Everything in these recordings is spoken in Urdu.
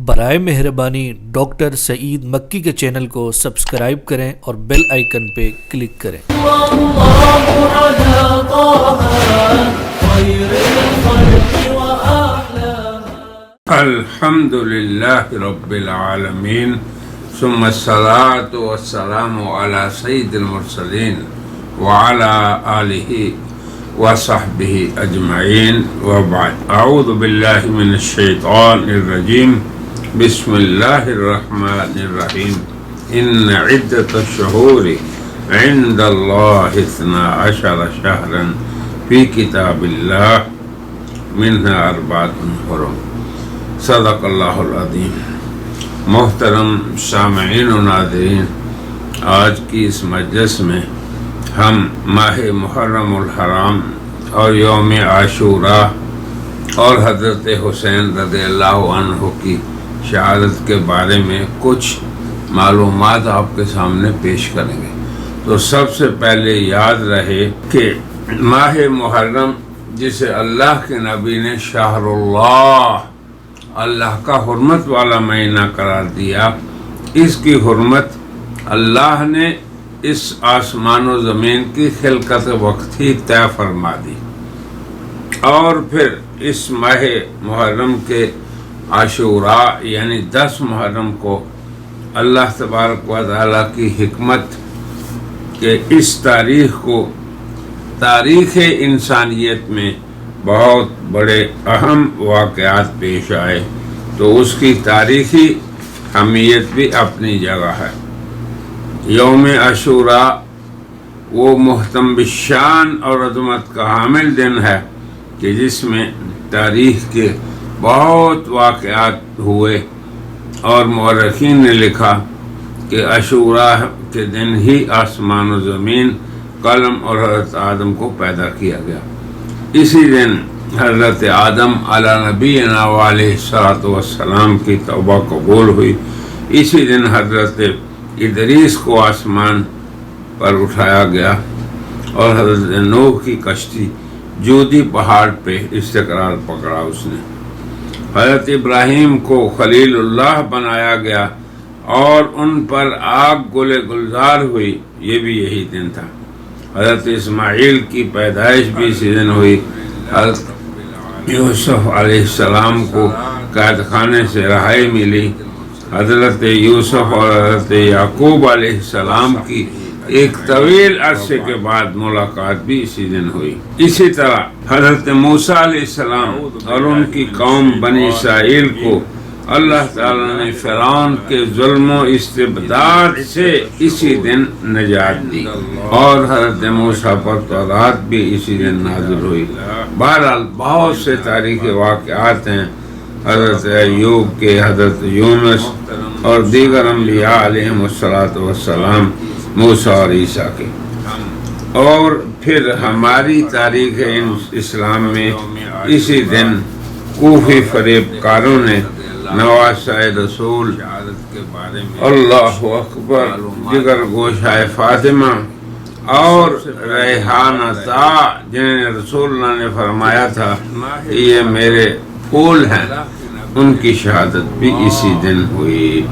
برائے مہربانی ڈاکٹر سعید مکی کے چینل کو سبسکرائب کریں اور بیل آئیکن پہ کلک کریں۔ الحمد للہ رب العالمین ثم الصلاة والسلام علی سید المرسلین وعلی آلہ وصحبہ اجمعین وبعد۔ اعوذ باللہ من الشیطان الرجیم، بسم اللہ الرحمن الرحیم۔ ان عدت الشہور عند اللہ 12 شہرا فی کتاب اللہ منها 4 حرم۔ صدق اللہ العظیم۔ محترم سامعین و ناظرین، آج کی اس مجلس میں ہم ماہ محرم الحرام اور یوم عاشوراء اور حضرت حسین رضی اللہ عنہ کی شہادت کے بارے میں کچھ معلومات آپ کے سامنے پیش کریں گے۔ تو سب سے پہلے یاد رہے کہ ماہ محرم جسے اللہ کے نبی نے شہر اللہ کا حرمت والا مہینہ قرار دیا، اس کی حرمت اللہ نے اس آسمان و زمین کی خلقت وقت ہی طے فرما دی، اور پھر اس ماہ محرم کے عاشوراء یعنی 10 محرم کو اللہ تبارک و تعالیٰ کی حکمت کہ اس تاریخ کو تاریخ انسانیت میں بہت بڑے اہم واقعات پیش آئے، تو اس کی تاریخی اہمیت بھی اپنی جگہ ہے۔ یوم عاشوراء وہ محتم بالشان اور عظمت کا حامل دن ہے کہ جس میں تاریخ کے بہت واقعات ہوئے، اور مورخین نے لکھا کہ عاشوراء کے دن ہی آسمان و زمین، قلم اور حضرت آدم کو پیدا کیا گیا۔ اسی دن حضرت آدم علی نبینا علیہ الصلوۃ والسلام کی توبہ قبول ہوئی۔ اسی دن حضرت ادریس کو آسمان پر اٹھایا گیا، اور حضرت نوح کی کشتی جودی پہاڑ پہ استقرار پکڑا اس نے۔ حضرت ابراہیم کو خلیل اللہ بنایا گیا اور ان پر آگ گلے گلزار ہوئی، یہ بھی یہی دن تھا۔ حضرت اسماعیل کی پیدائش بھی اسی دن ہوئی۔ حضرت یوسف علیہ السلام کو قید خانے سے رہائی ملی۔ حضرت یوسف اور حضرت یعقوب علیہ السلام کی ایک طویل عرصے کے بعد ملاقات بھی اسی دن ہوئی۔ اسی طرح حضرت موسیٰ علیہ السلام اور ان کی قوم بنی اسرائیل کو اللہ تعالیٰ نے فرعون کے ظلم و استبداد سے اسی دن نجات دی، اور حضرت موسیٰ پر تورات بھی اسی دن نازل ہوئی۔ بہرحال بہت سے تاریخی واقعات ہیں، حضرت ایوب کے، حضرت یونس اور دیگر انبیاء علیہم السلام، موسیٰ اور عیسیٰ کے۔ اور پھر ہماری تاریخ اسلام میں اسی دن کوفی فریب کاروں نے نواسہ رسول، اللہ اکبر، جگر گوشہ فاطمہ اور ریحانہ طا، جنہیں رسول اللہ نے فرمایا تھا کہ یہ میرے پھول ہیں، ان کی شہادت بھی اسی دن ہوئی۔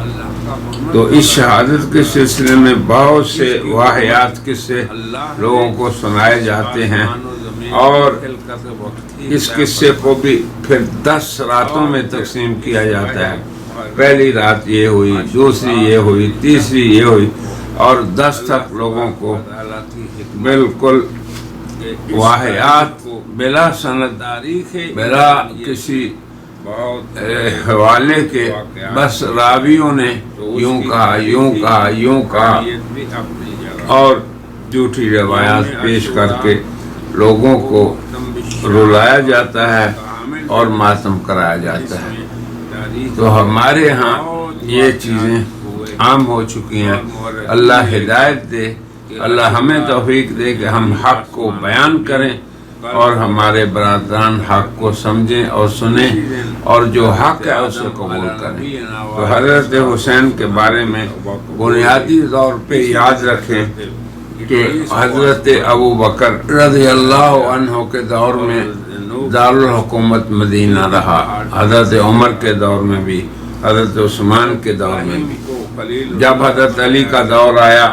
تو اس شہادت کے سلسلے میں بہت سے واقعات قصے لوگوں کو سنائے جاتے ہیں، اور اس قصے کو بھی پھر 10 راتوں میں تقسیم کیا جاتا ہے۔ پہلی رات یہ ہوئی، دوسری یہ ہوئی، تیسری یہ ہوئی، اور 10 تک لوگوں کو بالکل واقعات بلا سند، بلا کسی حوالے کے، بس راویوں نے یوں کہا اور جھوٹی روایات پیش کر کے لوگوں کو رلایا جاتا ہے اور ماتم کرایا جاتا ہے۔ تو ہمارے ہاں یہ چیزیں عام ہو چکی ہیں۔ اللہ ہدایت دے، اللہ ہمیں توفیق دے کہ ہم حق کو بیان کریں اور ہمارے برادران حق کو سمجھیں اور سنیں، اور جو حق ہے اسے قبول کریں۔ تو حضرت حسین کے بارے میں بنیادی طور پہ یاد رکھیں کہ حضرت ابو بکر رضی اللہ عنہ کے دور میں دارالحکومت مدینہ رہا، حضرت عمر کے دور میں بھی حضرت عثمان کے دور میں بھی۔ جب حضرت علی کا دور آیا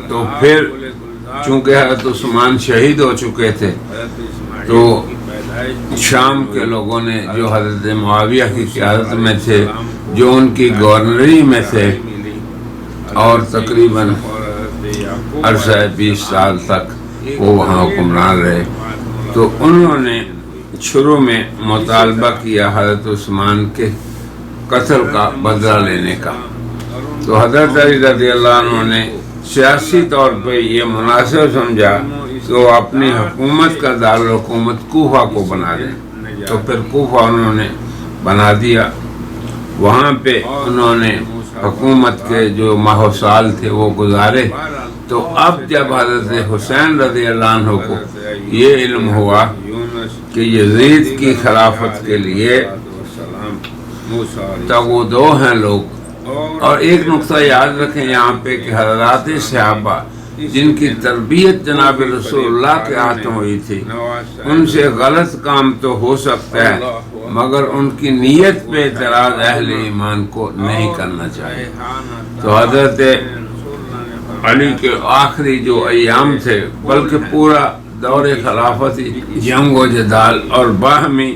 تو پھر چونکہ حضرت عثمان شہید ہو چکے تھے تو شام کے لوگوں نے جو حضرت معاویہ کی قیادت میں تھے، جو ان کی گورنری میں تھے اور تقریباً عرصہ 20 سال تک وہ وہاں حکمران رہے، تو انہوں نے شروع میں مطالبہ کیا حضرت عثمان کے قتل کا بدلہ لینے کا۔ تو حضرت علی رضی اللہ عنہ نے سیاسی طور پہ یہ مناسب سمجھا کہ وہ اپنی حکومت کا دارالحکومت کوفہ کو بنا دیں، تو پھر کوفہ انہوں نے بنا دیا۔ وہاں پہ انہوں نے حکومت کے جو ماہ و سال تھے وہ گزارے۔ تو اب جب حضرت حسین رضی اللہ عنہ کو یہ علم ہوا کہ یزید کی خلافت کے لیے تو وہ دو ہیں لوگ، اور ایک نقطہ یاد رکھیں یہاں پہ کہ حضرات صحابہ جن کی تربیت جناب رسول اللہ کے ہاتھوں ہوئی تھی، ان سے غلط کام تو ہو سکتا ہے مگر ان کی نیت پہ اعتراض اہل ایمان کو نہیں کرنا چاہیے۔ تو حضرت علی کے آخری جو ایام تھے، بلکہ پورا دور خلافت جنگ و جدال اور باہمی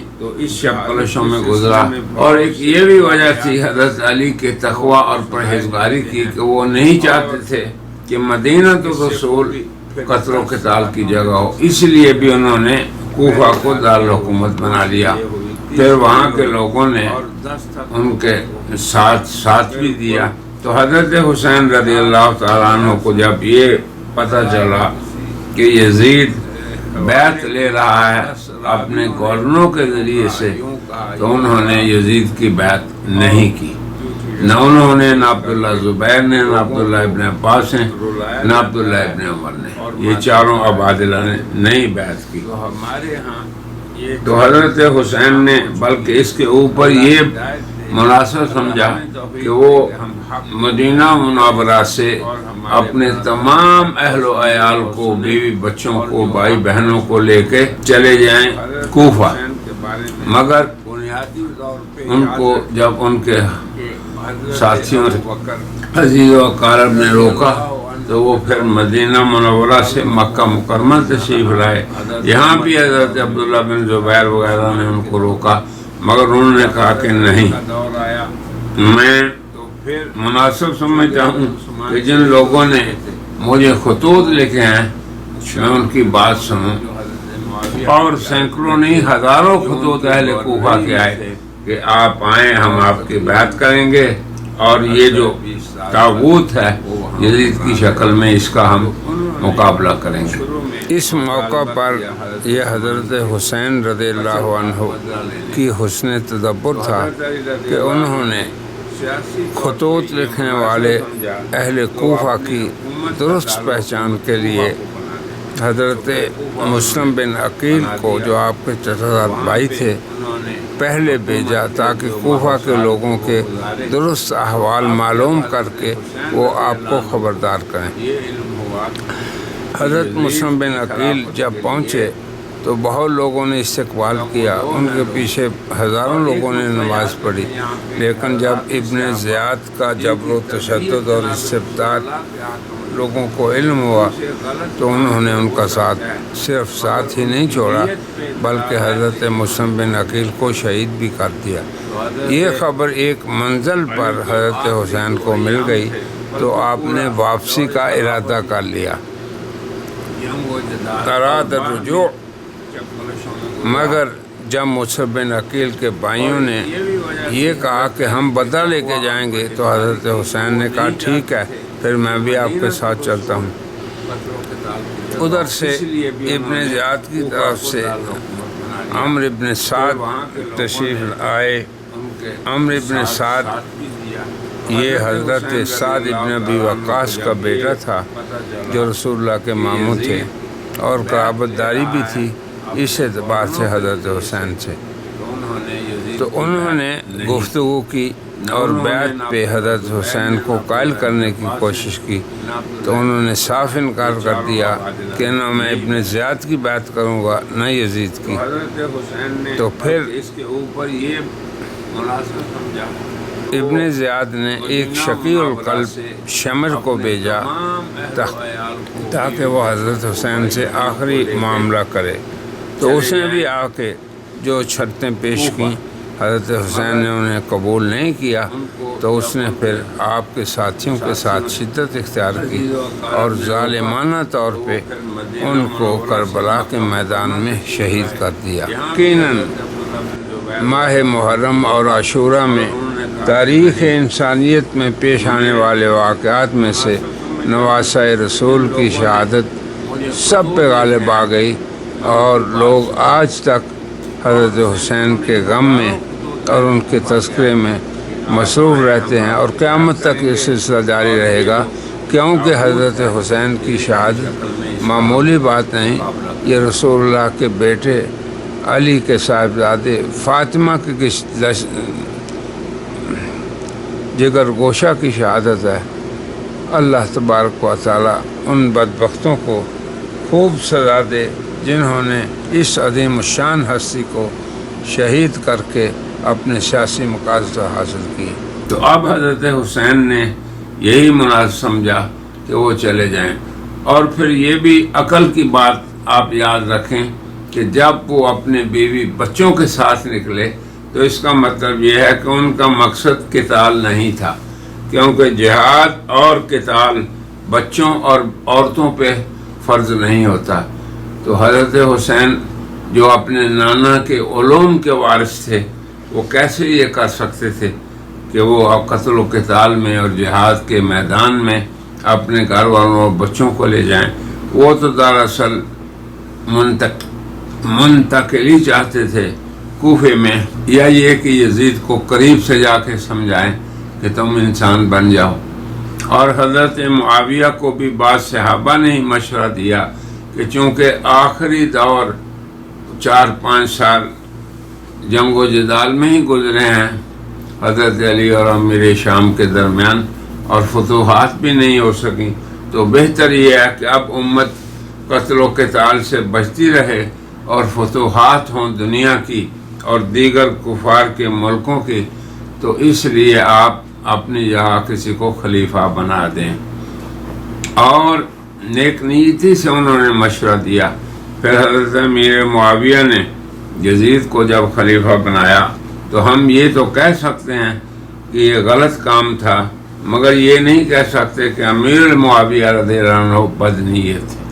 شکلشوں میں گزرا، اور ایک یہ بھی وجہ تھی حضرت علی کے تقوی اور پرہیزگاری کی کہ وہ نہیں چاہتے تھے کہ مدینہ تو رسول قتل و قتال کی جگہ ہو، اس لیے بھی انہوں نے کوفہ کو دارالحکومت بنا لیا۔ پھر وہاں کے لوگوں نے ان کے ساتھ بھی دیا۔ تو حضرت حسین رضی اللہ تعالیٰ عنہ کو جب یہ پتہ چلا کہ یزید بیعت لے رہا ہے اپنے گورنروں کے ذریعے سے، تو انہوں نے یزید کی بیعت نہیں کی، نہ انہوں نے، نہ عبداللہ زبیر نے، نہ عبداللہ ابن عباس نے، نہ عبداللہ ابن عمر نے، یہ چاروں عبادلہ نے نہیں بیعت کی۔ تو حضرت حسین نے بلکہ اس کے اوپر یہ مناسب سمجھا کہ وہ مدینہ منورہ سے اپنے تمام اہل و عیال کو، بیوی بچوں کو، بھائی بہنوں کو لے کے چلے جائیں کوفہ، مگر ان کو جب ان کے ساتھیوں عزیز و اقارب نے روکا تو وہ پھر مدینہ منورہ سے مکہ مکرمہ تشریف لائے۔ یہاں بھی حضرت عبداللہ بن زبیر وغیرہ نے ان کو روکا، مگر انہوں نے کہا کہ نہیں، میں مناسب سمجھتا ہوں کہ جن لوگوں نے مجھے خطوط لکھے ہیں میں ان کی بات سنوں، اور سینکڑوں نہیں ہزاروں خطوط اہل کوفہ کے آئے کہ آپ آئیں، ہم آپ کی بیعت کریں گے، اور یہ جو طاغوت ہے یزید کی شکل میں اس کا ہم مقابلہ کریں گے۔ اس موقع پر یہ حضرت حسین رضی اللہ عنہ کی حسن تدبر تھا کہ انہوں نے خطوط لکھنے والے اہل کوفہ کی درست پہچان کے لیے حضرت مسلم بن عقیل کو، جو آپ کے چچا بھائی تھے، پہلے بھیجا تاکہ کوفہ کے لوگوں کے درست احوال معلوم کر کے وہ آپ کو خبردار کریں۔ حضرت مسلم بن عقیل جب پہنچے تو بہت لوگوں نے استقبال کیا، ان کے پیچھے ہزاروں لوگوں نے نماز پڑھی، لیکن جب ابن زیاد کا جبر و تشدد اور استبداد لوگوں کو علم ہوا تو انہوں نے ان کا صرف ساتھ ہی نہیں چھوڑا بلکہ حضرت مسلم بن عقیل کو شہید بھی کر دیا۔ یہ خبر ایک منزل پر حضرت حسین کو مل گئی تو آپ نے واپسی کا ارادہ کر لیا، اراد الرجوع، مگر جب مسلم بن عقیل کے بھائیوں نے یہ کہا کہ ہم بدلہ لے کے جائیں گے تو حضرت حسین نے کہا ٹھیک ہے، پھر میں بھی آپ کے ساتھ چلتا ہوں۔ ادھر سے ابن زیاد کی طرف سے عمرو ابن سعد تشریف آئے۔ عمرو ابن سعد یہ حضرت سعد ابن ابی وقاص کا بیٹا تھا جو رسول اللہ کے ماموں تھے اور قرابت داری بھی تھی اس اعتبار سے حضرت حسین سے۔ تو انہوں نے گفتگو کی اور بیعت پہ حضرت حسین کو قائل کرنے کی کوشش کی، تو انہوں نے صاف انکار کر دیا کہ نہ میں ابن زیاد کی بیعت کروں گا نہ یزید کی۔ تو پھر اس کے اوپر یہ مناسب سمجھا ابن زیاد نے ایک شقیع القلب شمر کو بھیجا تاکہ وہ حضرت حسین سے آخری معاملہ کرے، تو اس نے بھی آ کے جو شرطیں پیش کیں حضرت حسین نے انہیں قبول نہیں کیا، تو اس نے پھر آپ کے ساتھیوں کے ساتھ شدت اختیار کی اور ظالمانہ طور پہ ان کو کربلا کے میدان میں شہید کر دیا۔ یقیناً ماہ محرم اور عاشورہ میں تاریخ انسانیت میں پیش آنے والے واقعات میں سے نواسہ رسول کی شہادت سب پہ غالب آ گئی، اور لوگ آج تک حضرت حسین کے غم میں اور ان کے تذکرے میں مصروف رہتے ہیں، اور قیامت تک یہ سلسلہ جاری رہے گا، کیونکہ حضرت حسین کی شہادت معمولی بات نہیں، یہ رسول اللہ کے بیٹے علی کے صاحبزادے فاطمہ کے جگر گوشہ کی شہادت ہے۔ اللہ تبارک و تعالیٰ ان بدبختوں کو خوب سزا دے جنہوں نے اس عظیم الشان ہستی کو شہید کر کے اپنے سیاسی مقاصد حاصل کیے۔ تو اب حضرت حسین نے یہی مناسب سمجھا کہ وہ چلے جائیں، اور پھر یہ بھی عقل کی بات آپ یاد رکھیں کہ جب وہ اپنے بیوی بچوں کے ساتھ نکلے تو اس کا مطلب یہ ہے کہ ان کا مقصد قتال نہیں تھا، کیونکہ جہاد اور قتال بچوں اور عورتوں پہ فرض نہیں ہوتا۔ تو حضرت حسین جو اپنے نانا کے علوم کے وارث تھے، وہ کیسے یہ کر سکتے تھے کہ وہ قتل و قتال میں اور جہاد کے میدان میں اپنے گھر والوں اور بچوں کو لے جائیں؟ وہ تو دراصل منتقلی چاہتے تھے کوفے میں، یا یہ کہ یزید کو قریب سے جا کے سمجھائیں کہ تم انسان بن جاؤ۔ اور حضرت معاویہ کو بھی بعض صحابہ نے ہی مشورہ دیا کہ چونکہ آخری دور 4-5 سال جنگ و جدال میں ہی گزرے ہیں حضرت علی اور امیر شام کے درمیان، اور فتوحات بھی نہیں ہو سکیں، تو بہتر یہ ہے کہ اب امت قتل و قتال سے بچتی رہے اور فتوحات ہوں دنیا کی اور دیگر کفار کے ملکوں کی، تو اس لیے آپ اپنی جگہ کسی کو خلیفہ بنا دیں۔ اور نیک نیتی سے انہوں نے مشورہ دیا۔ پھر حضرت امیر معاویہ نے یزید کو جب خلیفہ بنایا تو ہم یہ تو کہہ سکتے ہیں کہ یہ غلط کام تھا، مگر یہ نہیں کہہ سکتے کہ امیر معاویہ رضی اللہ عنہ بدنیت تھے۔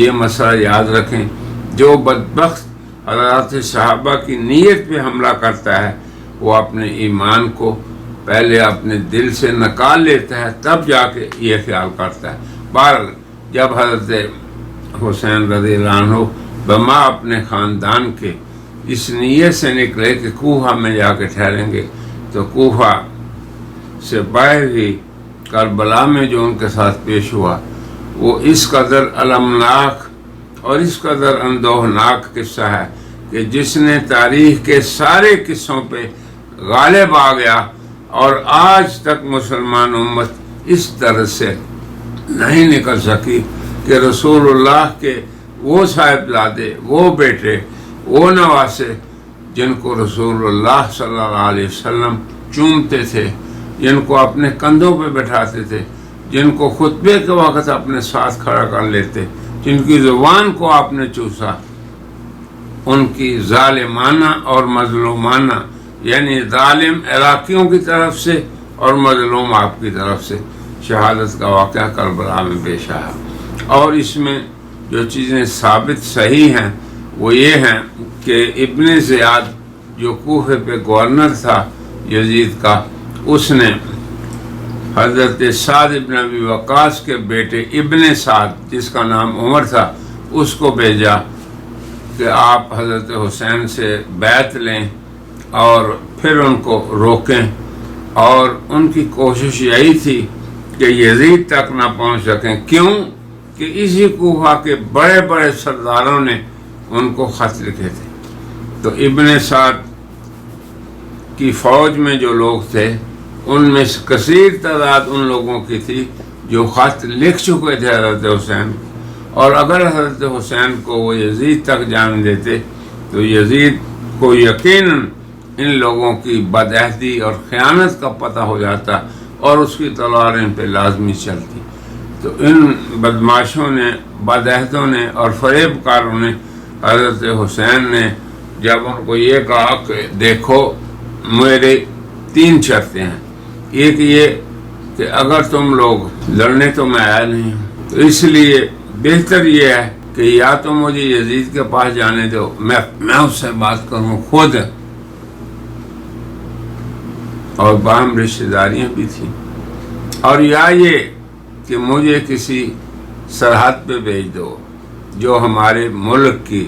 یہ مسئلہ یاد رکھیں، جو بدبخت حضرات صحابہ کی نیت پہ حملہ کرتا ہے وہ اپنے ایمان کو پہلے اپنے دل سے نکال لیتا ہے، تب جا کے یہ خیال کرتا ہے۔ بہرحال جب حضرت حسین رضی اللہ عنہ بما اپنے خاندان کے اس نیت سے نکلے کہ کوفہ میں جا کے ٹھہریں گے، تو کوفہ سے باہر ہی کربلا میں جو ان کے ساتھ پیش ہوا وہ اس قدر المناک اور اس قدر اندوہناک قصہ ہے کہ جس نے تاریخ کے سارے قصوں پہ غالب آ گیا، اور آج تک مسلمان امت اس طرح سے نہیں نکل سکی کہ رسول اللہ کے وہ صاحبزادے، وہ بیٹے، وہ نواسے جن کو رسول اللہ صلی اللہ علیہ وسلم چومتے تھے، جن کو اپنے کندھوں پہ بٹھاتے تھے، جن کو خطبے کے وقت اپنے ساتھ کھڑا کر لیتے، جن کی زبان کو آپ نے چوسا، ان کی ظالمانہ اور مظلومانہ، یعنی ظالم عراقیوں کی طرف سے اور مظلوم آپ کی طرف سے شہادت کا واقعہ کربلا میں پیش آیا۔ اور اس میں جو چیزیں ثابت صحیح ہیں وہ یہ ہیں کہ ابن زیاد جو کوفے پہ گورنر تھا یزید کا، اس نے حضرت سعد ابن ابی وقاص کے بیٹے ابن سعد جس کا نام عمر تھا اس کو بھیجا کہ آپ حضرت حسین سے بیعت لیں اور پھر ان کو روکیں، اور ان کی کوشش یہی تھی کہ یزید تک نہ پہنچ سکیں۔ کیوں کہ اسی کوفہ کے بڑے بڑے سرداروں نے ان کو خط لکھے تھے۔ تو ابن سعد کی فوج میں جو لوگ تھے ان میں سے کثیر تعداد ان لوگوں کی تھی جو خط لکھ چکے تھے حضرت حسین، اور اگر حضرت حسین کو وہ یزید تک جان دیتے تو یزید کو یقیناً ان لوگوں کی بدعہدی اور خیانت کا پتہ ہو جاتا اور اس کی تلوار ان پہ لازمی چلتی۔ تو ان بدماشوں نے، بدعہدوں نے اور فریب کاروں نے حضرت حسین نے جب ان کو یہ کہا کہ دیکھو میرے 3 شرطیں ہیں، ایک یہ کہ اگر تم لوگ لڑنے تو میں آیا نہیں ہوں، تو اس لیے بہتر یہ ہے کہ یا تو مجھے یزید کے پاس جانے دو، میں اس سے بات کروں خود، اور باہم رشتہ داریاں بھی تھیں، اور یا یہ کہ مجھے کسی سرحد پہ بھیج دو جو ہمارے ملک کی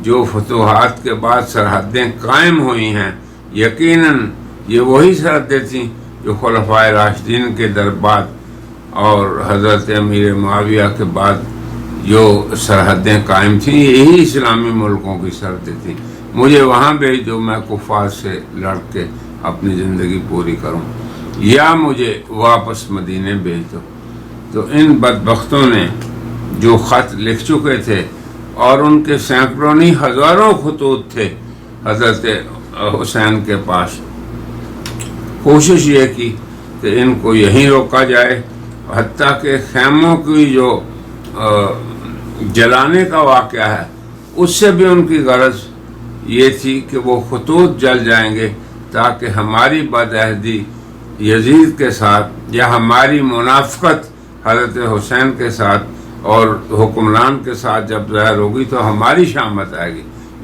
جو فتوحات کے بعد سرحدیں قائم ہوئی ہیں، یقیناً یہ وہی سرحدیں تھیں جو خلفائے راشدین کے بعد اور حضرت امیر معاویہ کے بعد جو سرحدیں قائم تھیں، یہی اسلامی ملکوں کی سرحدیں تھیں، مجھے وہاں بھیج دو، میں کفار سے لڑ کے اپنی زندگی پوری کروں، یا مجھے واپس مدینے بھیج دو۔ تو ان بدبختوں نے جو خط لکھ چکے تھے، اور ان کے سینکڑوں نہیں ہزاروں خطوط تھے حضرت حسین کے پاس، کوشش یہ کی کہ ان کو یہیں روکا جائے، حتیٰ کہ خیموں کی جو جلانے کا واقعہ ہے اس سے بھی ان کی غرض یہ تھی کہ وہ خطوط جل جائیں گے تاکہ ہماری بدعہدی یزید کے ساتھ یا ہماری منافقت حضرت حسین کے ساتھ اور حکمران کے ساتھ جب ظاہر ہوگی تو ہماری شامت آئے گی۔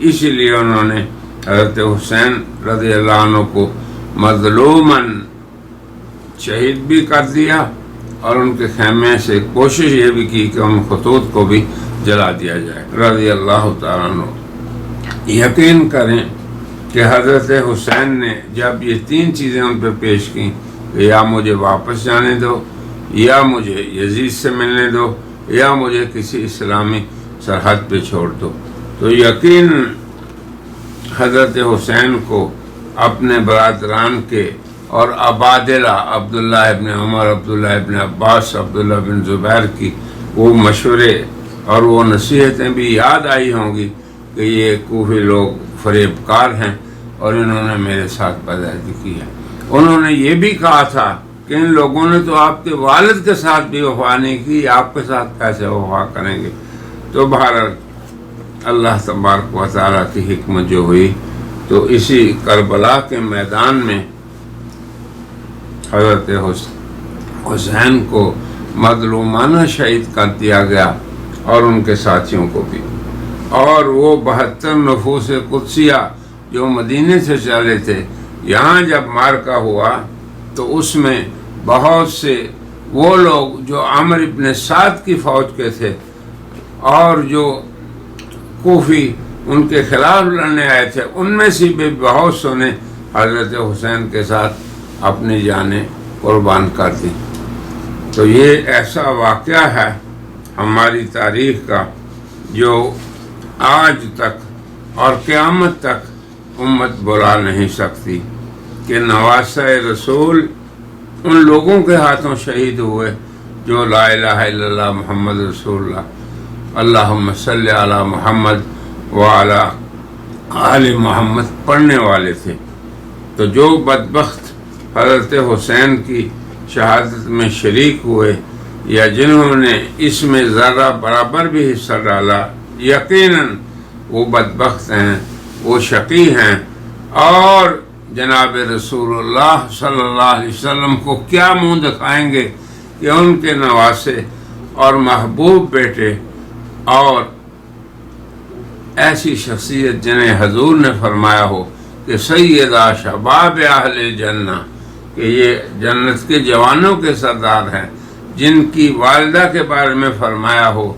اسی لیے انہوں نے حضرت حسین رضی اللہ عنہ کو مظلوماً شہید بھی کر دیا، اور ان کے خیمے سے کوشش یہ بھی کی کہ ان خطوط کو بھی جلا دیا جائے رضی اللہ تعالیٰ عنہ۔ یقین کریں کہ حضرت حسین نے جب یہ 3 چیزیں ان پہ پیش کی کہ یا مجھے واپس جانے دو، یا مجھے یزید سے ملنے دو، یا مجھے کسی اسلامی سرحد پہ چھوڑ دو، تو یقین حضرت حسین کو اپنے برادران کے اور عبادلہ عبداللہ ابن عمر، عبداللہ ابن عباس، عبداللہ بن زبیر کی وہ مشورے اور وہ نصیحتیں بھی یاد آئی ہوں گی کہ یہ کوفی لوگ فریب کار ہیں اور انہوں نے میرے ساتھ بدعہدی کی ہے۔ انہوں نے یہ بھی کہا تھا کہ ان لوگوں نے تو آپ کے والد کے ساتھ بھی وفا نہیں کی، آپ کے ساتھ کیسے وفا کریں گے؟ تو بہرحال اللہ تبارک و تعالیٰ کی حکمت جو ہوئی تو اسی کربلا کے میدان میں حضرت حسین کو مظلومانہ شہید کر دیا گیا، اور ان کے ساتھیوں کو بھی، اور وہ 72 نفوس قدسیہ جو مدینے سے چلے تھے، یہاں جب مارکا ہوا تو اس میں بہت سے وہ لوگ جو عامر ابن سعد کی فوج کے تھے اور جو کوفی ان کے خلاف لڑنے آئے تھے، ان میں سے بھی بہت سو نے حضرت حسین کے ساتھ اپنی جانیں قربان کر دیں۔ تو یہ ایسا واقعہ ہے ہماری تاریخ کا جو آج تک اور قیامت تک امت بلا نہیں سکتی کہ نواسہ رسول ان لوگوں کے ہاتھوں شہید ہوئے جو لا الہ الا اللہ محمد رسول اللہ اللہم صلی علی محمد وعلی آل محمد پڑھنے والے تھے۔ تو جو بدبخت حضرت حسین کی شہادت میں شریک ہوئے یا جنہوں نے اس میں ذرہ برابر بھی حصہ ڈالا، یقیناً وہ بدبخت ہیں، وہ شقی ہیں، اور جناب رسول اللہ صلی اللہ علیہ وسلم کو کیا منہ دکھائیں گے کہ ان کے نواسے اور محبوب بیٹے اور ایسی شخصیت جنہیں حضور نے فرمایا ہو کہ سیدہ شباب اہل جنہ، کہ یہ جنت کے جوانوں کے سردار ہیں، جن کی والدہ کے بارے میں فرمایا ہو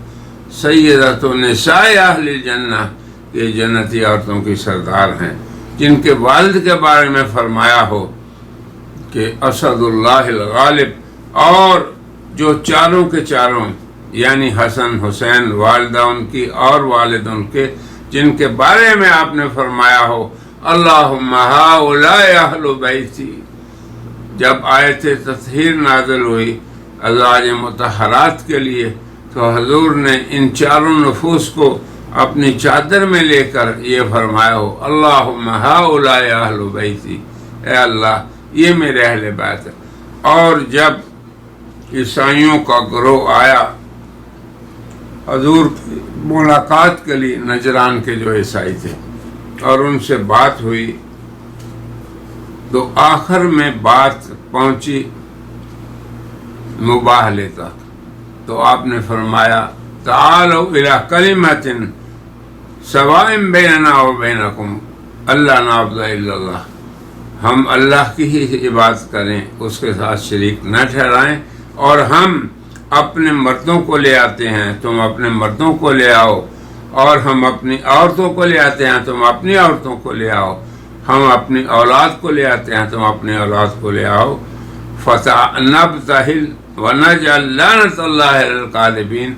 سیدۃ نساء اہل جنہ، کہ جنتی عورتوں کی سردار ہیں، جن کے والد کے بارے میں فرمایا ہو کہ اسد اللہ الغالب، اور جو چاروں کے چاروں یعنی حسن حسین، والدہ ان کی اور والد ان کے، جن کے بارے میں آپ نے فرمایا ہو اللہم ہؤلاء اہل بیتی۔ جب آیت تطہیر نازل ہوئی ازواج مطہرات کے لیے تو حضور نے ان چاروں نفوس کو اپنی چادر میں لے کر یہ فرمایا ہو اللہم ہؤلاء اہل بیتی، اے اللہ یہ میرے اہل بیت ہے۔ اور جب عیسائیوں کا گروہ آیا حضور کی ملاقات کے لیے، نجران کے جو عیسائی تھے، اور ان سے بات ہوئی تو آخر میں بات پہنچی مباہلے تک، تو آپ نے فرمایا تعالوا الی کلمۃ سواء بیننا و بینکم اللہ نعبد الا اللہ، ہم اللہ کی ہی عبادت کریں، اس کے ساتھ شریک نہ ٹھہرائیں، اور ہم اپنے مردوں کو لے آتے ہیں تم اپنے مردوں کو لے آؤ، اور ہم اپنی عورتوں کو لے آتے ہیں تم اپنی عورتوں کو لے آؤ، ہم اپنی اولاد کو لے آتے ہیں تم اپنی اولاد کو لے آؤ، فَنَبْتَهِلْ وَنَجْعَلْ لَعْنَةَ اللَّهِ عَلَى الْكَاذِبِينَ،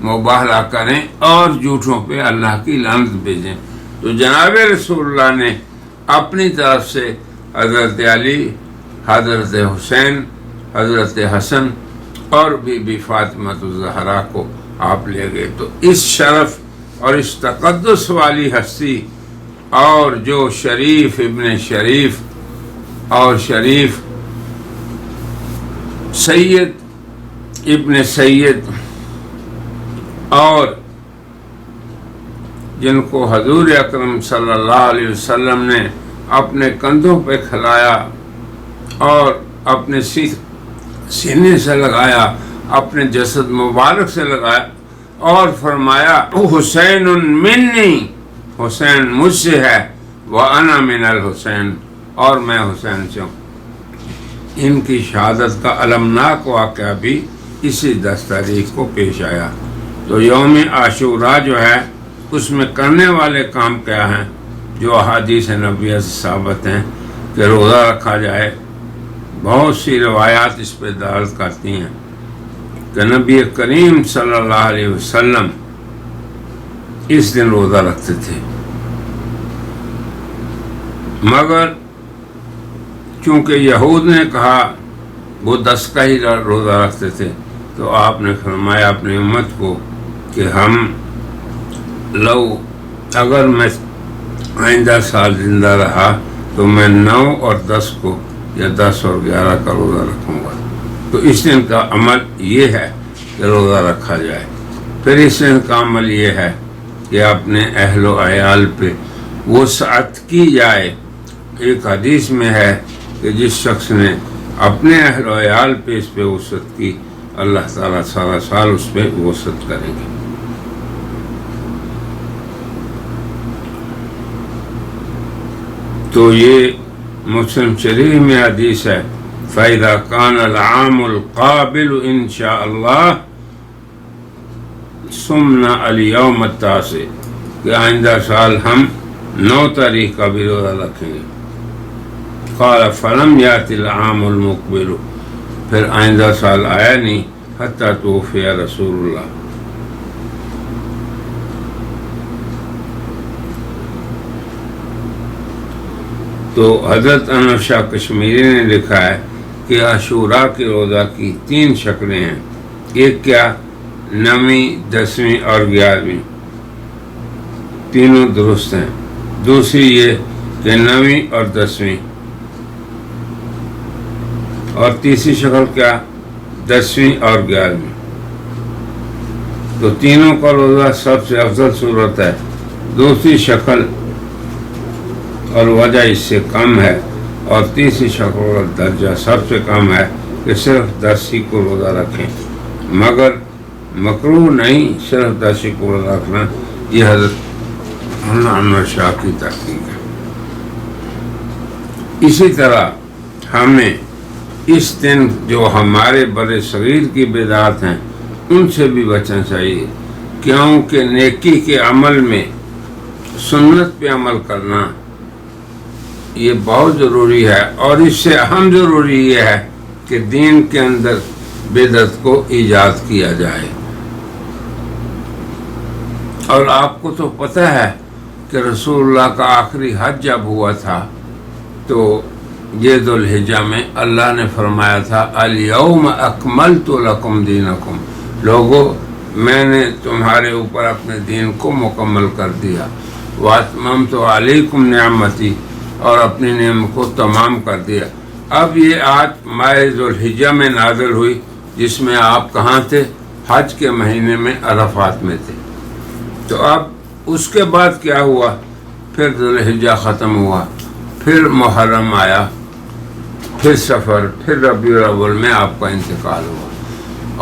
مباہلہ کریں اور جھوٹوں پہ اللہ کی لعنت بھیجیں۔ تو جناب رسول اللہ نے اپنی طرف سے حضرت علی، حضرت حسین، حضرت حسن اور بی بی فاطمہ الزہرا کو آپ لے گئے۔ تو اس شرف اور اس تقدس والی ہستی، اور جو شریف ابن شریف اور شریف سید ابن سید، اور جن کو حضور اکرم صلی اللہ علیہ وسلم نے اپنے کندھوں پہ کھلایا اور اپنے سینے سے لگایا، اپنے جسد مبارک سے لگایا، اور فرمایا حسین منی، حسین مجھ سے ہے، وَأَنَا مِنَ الْحُسَيْنِ، اور میں حسین سے ہوں۔ ان کی شہادت کا المناک واقعہ بھی اسی 10 تاریخ کو پیش آیا۔ تو یوم عاشوراء جو ہے اس میں کرنے والے کام کیا ہیں، جو احادیث نبویہ سے ثابت ہیں کہ روزہ رکھا جائے۔ بہت سی روایات اس پہ دلالت کرتی ہیں کہ نبی کریم صلی اللہ علیہ وسلم اس دن روزہ رکھتے تھے، مگر چونکہ یہود نے کہا وہ 10 کا ہی روزہ رکھتے تھے، تو آپ نے فرمایا اپنی امت کو کہ ہم اگر میں آئندہ سال زندہ رہا تو میں 9 اور 10 کو یا 10 اور 11 کا روزہ رکھوں گا۔ تو اس دن کا عمل یہ ہے کہ روزہ رکھا جائے۔ پھر اس دن کا عمل یہ ہے کہ اپنے اہل و عیال پہ وسعت کی جائے۔ ایک حدیث میں ہے کہ جس شخص نے اپنے اہل و عیال پہ اس پہ وسعت کی، اللہ تعالیٰ سارا سال اس پہ وسعت کریں گے۔ تو یہ مسلم شریف میں حدیث ہے فَإِذَا كَانَ الْعَامُ الْقَابِلُ إِنْ شَاءَ اللَّهُ صُمْنَا الْيَوْمَ التَّاسِعِ، کہ آئندہ سال ہم 9 تاریخ کا بھی روزہ رکھیں گے۔ قَالَ فَلَمْ يَأْتِ الْعَامُ الْمُقْبِلُ، پھر آئندہ سال آیا نہیں حتیٰ توفی رسول اللہ۔ تو حضرت انور شاہ کشمیری نے لکھا ہے کہ عاشوراء کے روزہ کی 3 شکلیں ہیں۔ ایک کیا، 9ویں، 10ویں اور 11ویں، تینوں درست ہیں۔ دوسری یہ کہ 9ویں اور 10ویں، اور تیسری شکل کیا، 10ویں اور 11ویں۔ تو تینوں کا روزہ سب سے افضل صورت ہے۔ دوسری شکل اور وجہ اس سے کم ہے، اور تیسری شکل کا درجہ سب سے کم ہے کہ صرف 10 ہی کو روزہ رکھیں، مگر مکروہ نہیں صرف 10 ہی کو روزہ رکھنا۔ یہ حضرت انور شاہ کی تحقیق ہے۔ اسی طرح ہمیں اس دن جو ہمارے بڑے صغیر کی بدعات ہیں ان سے بھی بچنا چاہیے، کیونکہ نیکی کے عمل میں سنت پہ عمل کرنا یہ بہت ضروری ہے، اور اس سے اہم ضروری یہ ہے کہ دین کے اندر بدعت کو ایجاد کیا جائے۔ اور آپ کو تو پتہ ہے کہ رسول اللہ کا آخری حج جب ہوا تھا تو یہ ذوالحجہ میں اللہ نے فرمایا تھا الیوم اکملت لکم دینکم، لوگو میں نے تمہارے اوپر اپنے دین کو مکمل کر دیا، واتممت علیکم نعمتی، اور اپنی نعمت کو تمام کر دیا۔ اب یہ آیت ماہ ذوالحجہ میں نازل ہوئی، جس میں آپ کہاں تھے؟ حج کے مہینے میں عرفات میں تھے۔ تو اب اس کے بعد کیا ہوا؟ پھر ذوالحجہ ختم ہوا، پھر محرم آیا، پھر سفر، پھر ربیع الاول میں آپ کا انتقال ہوا،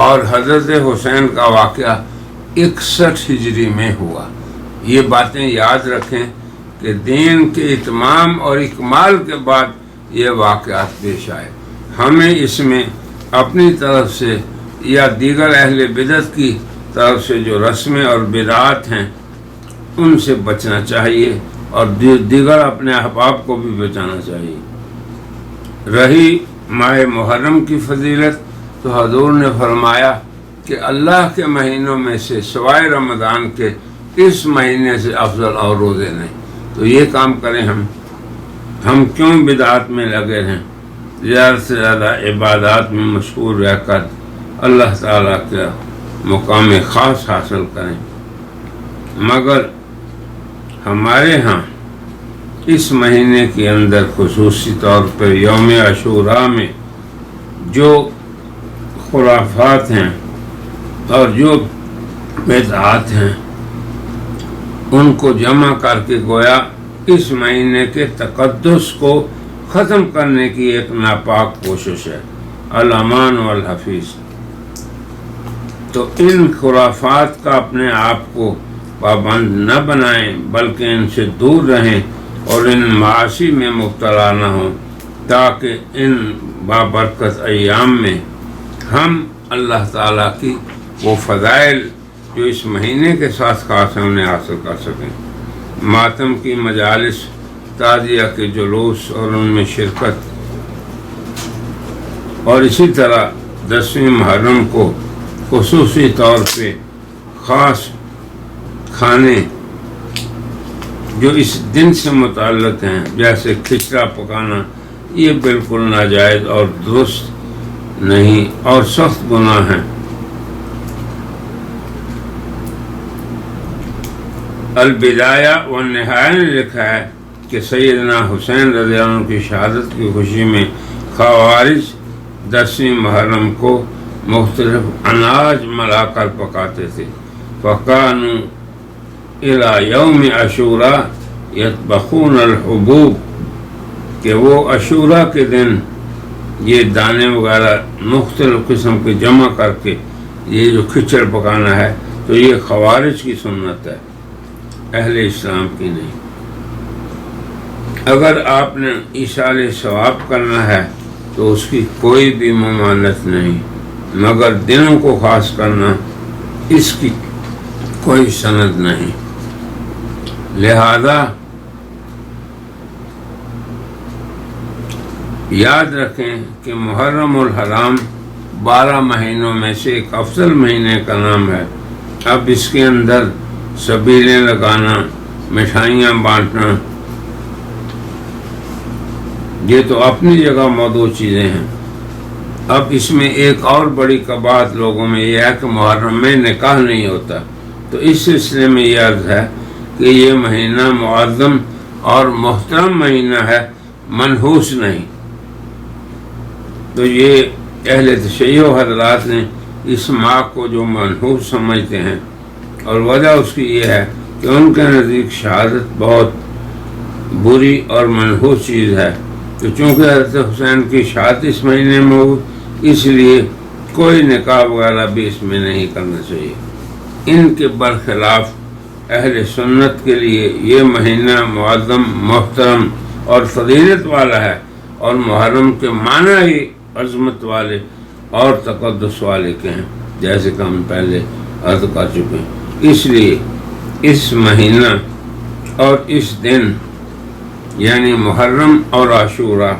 اور حضرت حسین کا واقعہ 61 ہجری میں ہوا۔ یہ باتیں یاد رکھیں کہ دین کے اتمام اور اکمال کے بعد یہ واقعات پیش آئے۔ ہمیں اس میں اپنی طرف سے یا دیگر اہل بدعت کی طرف سے جو رسمیں اور بدعات ہیں ان سے بچنا چاہیے، اور دیگر اپنے احباب کو بھی بچانا چاہیے۔ رہی ماہ محرم کی فضیلت، تو حضور نے فرمایا کہ اللہ کے مہینوں میں سے سوائے رمضان کے اس مہینے سے افضل اور روزے نہیں۔ تو یہ کام کریں ہم کیوں بدعات میں لگے ہیں؟ زیادہ سے زیادہ عبادات میں مشغول رہ کر اللہ تعالیٰ کا مقام خاص حاصل کریں۔ مگر ہمارے ہاں اس مہینے کے اندر خصوصی طور پر یوم عاشوراء میں جو خرافات ہیں اور جو بدعات ہیں ان کو جمع کر کے گویا اس مہینے کے تقدس کو ختم کرنے کی ایک ناپاک کوشش ہے، الامان والحفیظ۔ تو ان خرافات کا اپنے آپ کو پابند نہ بنائیں، بلکہ ان سے دور رہیں اور ان معاصی میں مبتلا نہ ہوں، تاکہ ان بابرکت ایام میں ہم اللہ تعالیٰ کی وہ فضائل جو اس مہینے کے ساتھ خاص ہیں انہیں حاصل کر سکیں۔ ماتم کی مجالس، تعزیہ کے جلوس اور ان میں شرکت، اور اسی طرح 10ویں محرم کو خصوصی طور پہ خاص کھانے جو اس دن سے متعلق ہیں جیسے کھچڑا پکانا، یہ بالکل ناجائز اور درست نہیں اور سخت گناہ ہیں۔ البدایہ والنہایہ نے لکھا ہے کہ سیدنا حسین رضی اللہ عنہ کی شہادت کی خوشی میں خوارج 10ویں محرم کو مختلف اناج ملا کر پکاتے تھے، فَكَانُوا إِلَى يَوْمِ عَاشُورَا يَطْبَخُونَ الْحُبُوب، کہ وہ عاشوراء کے دن یہ دانے وغیرہ مختلف قسم کے جمع کر کے یہ جو کھچڑ پکانا ہے، تو یہ خوارج کی سنت ہے، اہل اسلام کی نہیں۔ اگر آپ نے ایصال ثواب کرنا ہے تو اس کی کوئی بھی ممانعت نہیں، مگر دنوں کو خاص کرنا اس کی کوئی سند نہیں۔ لہذا یاد رکھیں کہ محرم الحرام 12 مہینوں میں سے ایک افضل مہینے کا نام ہے۔ اب اس کے اندر سبیلیں لگانا، مٹھائیاں بانٹنا، یہ تو اپنی جگہ موضوع چیزیں ہیں۔ اب اس میں ایک اور بڑی قباحت لوگوں میں یہ ہے کہ محرم میں نکاح نہیں ہوتا، تو اس سلسلے میں یہ عرض ہے کہ یہ مہینہ معظم اور محترم مہینہ ہے، منحوس نہیں۔ تو یہ اہل تشیع حضرات نے اس ماہ کو جو منحوس سمجھتے ہیں، اور وجہ اس کی یہ ہے کہ ان کے نزدیک شہادت بہت بری اور منحوس چیز ہے، تو چونکہ حضرت حسین کی شہادت اس مہینے میں ہو، اس لیے کوئی نکاح وغیرہ بھی اس میں نہیں کرنا چاہیے۔ ان کے برخلاف اہل سنت کے لیے یہ مہینہ معظم، محترم اور فضیلت والا ہے، اور محرم کے معنی ہی عظمت والے اور تقدس والے کے ہیں، جیسے کہ ہم پہلے عرض کر چکے ہیں۔ اس لیے اس مہینہ اور اس دن یعنی محرم اور عاشوراء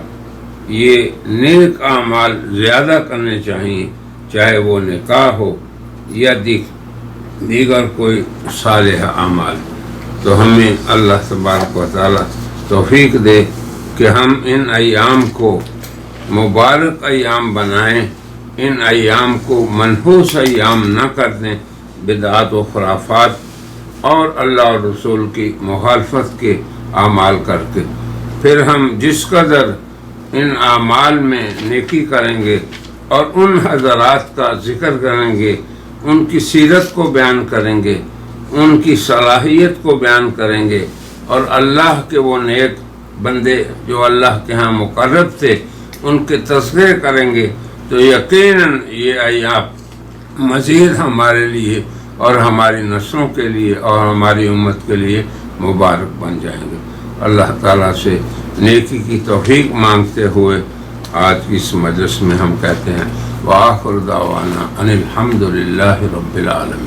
یہ نیک اعمال زیادہ کرنے چاہیے، چاہے وہ نکاح ہو یا دیگر کوئی صالح اعمال۔ تو ہمیں اللہ تبارک و تعالی توفیق دے کہ ہم ان ایام کو مبارک ایام بنائیں، ان ایام کو منحوس ایام نہ کر دیں، بدعات و خرافات اور اللہ اور رسول کی مخالفت کے اعمال کر کے. پھر ہم جس قدر ان اعمال میں نیکی کریں گے اور ان حضرات کا ذکر کریں گے، ان کی سیرت کو بیان کریں گے، ان کی صلاحیت کو بیان کریں گے، اور اللہ کے وہ نیک بندے جو اللہ کے ہاں مقرب تھے ان کے تذکرے کریں گے، تو یقیناً یہ ایام مزید ہمارے لیے اور ہماری نسلوں کے لیے اور ہماری امت کے لیے مبارک بن جائیں گے. اللہ تعالیٰ سے نیکی کی توفیق مانگتے ہوئے آج کی اس مجلس میں ہم کہتے ہیں وآخر دعوانا ان الحمد للہ رب العالمین.